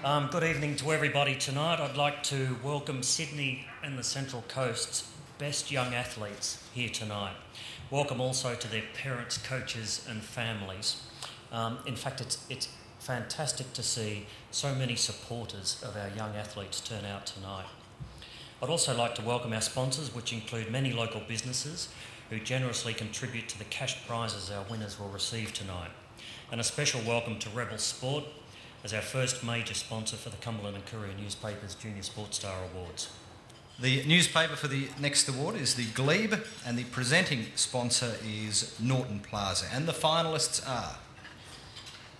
Good evening to everybody tonight. I'd like to welcome Sydney and the Central Coast's best young athletes here tonight. Welcome also to their parents, coaches and families. In fact, it's fantastic to see so many supporters of our young athletes turn out tonight. I'd also like to welcome our sponsors, which include many local businesses who generously contribute to the cash prizes our winners will receive tonight. And a special welcome to Rebel Sport as our first major sponsor for the Cumberland and Courier newspapers' Junior Sports Star Awards. The newspaper for the next award is the Glebe, and the presenting sponsor is Norton Plaza. And the finalists are...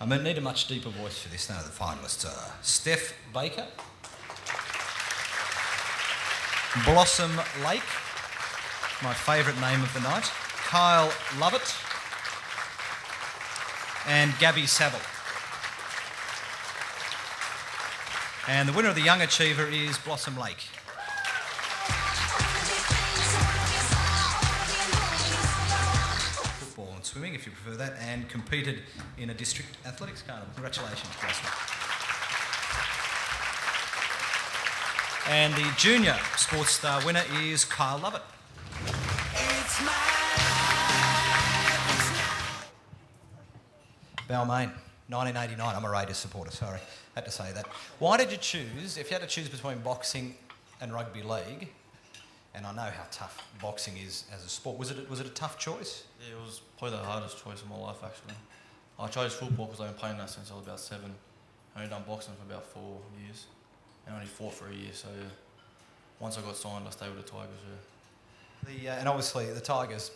I need a much deeper voice for this. No, the finalists are Steph Baker, Blossom Lake, my favourite name of the night, Kyle Lovett, and Gabby Saville. And the winner of the Young Achiever is Blossom Lake. Football and swimming, if you prefer that, and competed in a district athletics carnival. Congratulations, Blossom. And the Junior Sports Star winner is Kyle Lovett. Balmain, 1989. I'm a Raiders supporter, sorry. Had to say that. Why did you choose, if you had to choose between boxing and rugby league, and I know how tough boxing is as a sport, was it a tough choice? Yeah, it was probably the hardest choice of my life, actually. I chose football because I've been playing that since I was about 7. I only done boxing for about 4 years, and I only fought for a year, so yeah. Once I got signed, I stayed with the Tigers, yeah. And obviously the Tigers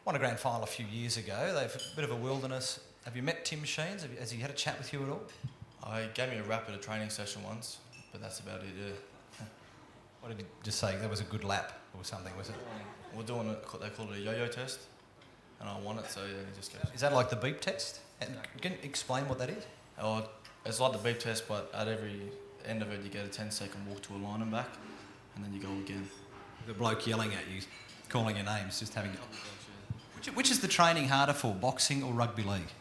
won a grand final a few years ago. They've a bit of a wilderness. Have you met Tim Sheens? Has he had a chat with you at all? I gave me a rap at a training session once, but that's about it, yeah. What did he just say? That was a good lap or something, was it? We're doing it, they call it a yo-yo test, and I won it, so yeah, he just kept... Is that like the beep test? And can you explain what that is? Oh, it's like the beep test, but at every end of it, you get a 10-second walk to a line and back, and then you go again. The bloke yelling at you, calling your names, just having... Which is the training harder for, boxing or rugby league?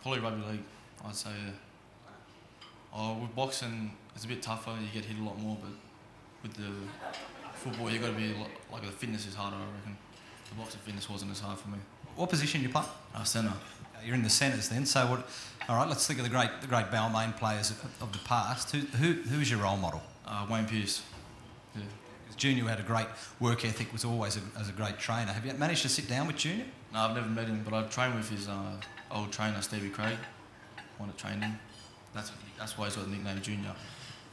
Probably rugby league, I'd say, yeah. With boxing, it's a bit tougher, you get hit a lot more, but with the football, you've got to be, like the fitness is harder, I reckon. The boxing fitness wasn't as hard for me. What position do you play? Centre. You're in the centres then, so what... All right, let's think of the great Balmain players of the past. Who's your role model? Wayne Pearce. Yeah. Because Junior had a great work ethic, was always a great trainer. Have you managed to sit down with Junior? No, I've never met him, but I trained with his old trainer, Stevie Craig. I want to train him. That's why he's got the nickname Junior,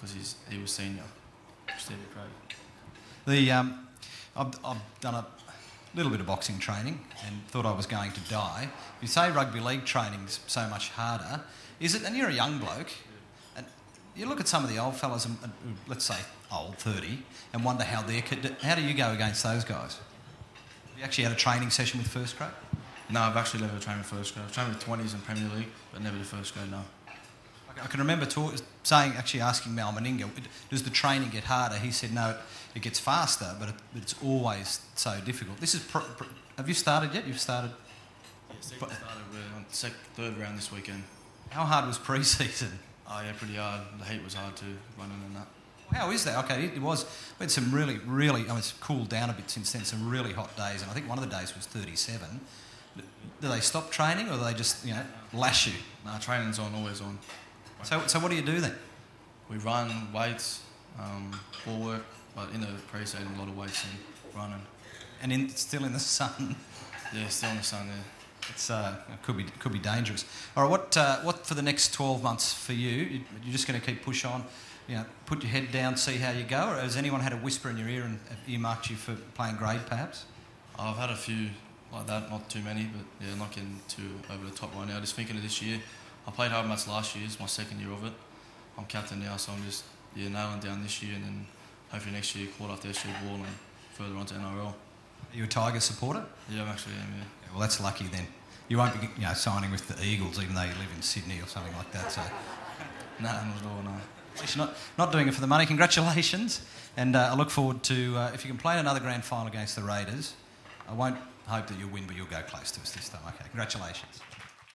because he was senior, Stevie Craig. I've done a little bit of boxing training and thought I was going to die. You say rugby league training's so much harder. Is it? And you're a young bloke, and you look at some of the old fellas, and let's say old, 30, and wonder how do you go against those guys? Have you actually had a training session with first grade? No, I've actually never trained with first grade. I've trained with 20s in Premier League, but never the first grade, no. I can remember asking Mal Meninga, does the training get harder? He said, no, it gets faster, but it's always so difficult. This is... have you started yet? You've started... Yeah, second started. We're on third round this weekend. How hard was pre-season? Oh, yeah, pretty hard. The heat was hard too, running and that. How is that? Okay, it was... We had some really... I mean, it's cooled down a bit since then, some really hot days, and I think one of the days was 37. Do they stop training, or do they just, lash you? No, training's on, always on. So what do you do then? We run, weights, ball work, but in the pre-season, a lot of weights and running. And still in the sun? Yeah, still in the sun, yeah. It could be dangerous. All right, what for the next 12 months for you? You're just going to keep push on, put your head down, see how you go, or has anyone had a whisper in your ear and earmarked you for playing grade, perhaps? I've had a few like that, not too many, but yeah, not getting too over the top right now. Just thinking of this year. I played hard match last year, it's my second year of it. I'm captain now, so I'm just nailing down this year, and then hopefully next year caught after SG ball and further on to NRL. Are you a Tigers supporter? Yeah, I actually am, yeah. Well, that's lucky then. You won't be signing with the Eagles, even though you live in Sydney or something like that, so... No, not at all, no. At least you're not doing it for the money. Congratulations, and I look forward to, if you can play another grand final against the Raiders, I won't hope that you'll win, but you'll go close to us this time. Okay, congratulations.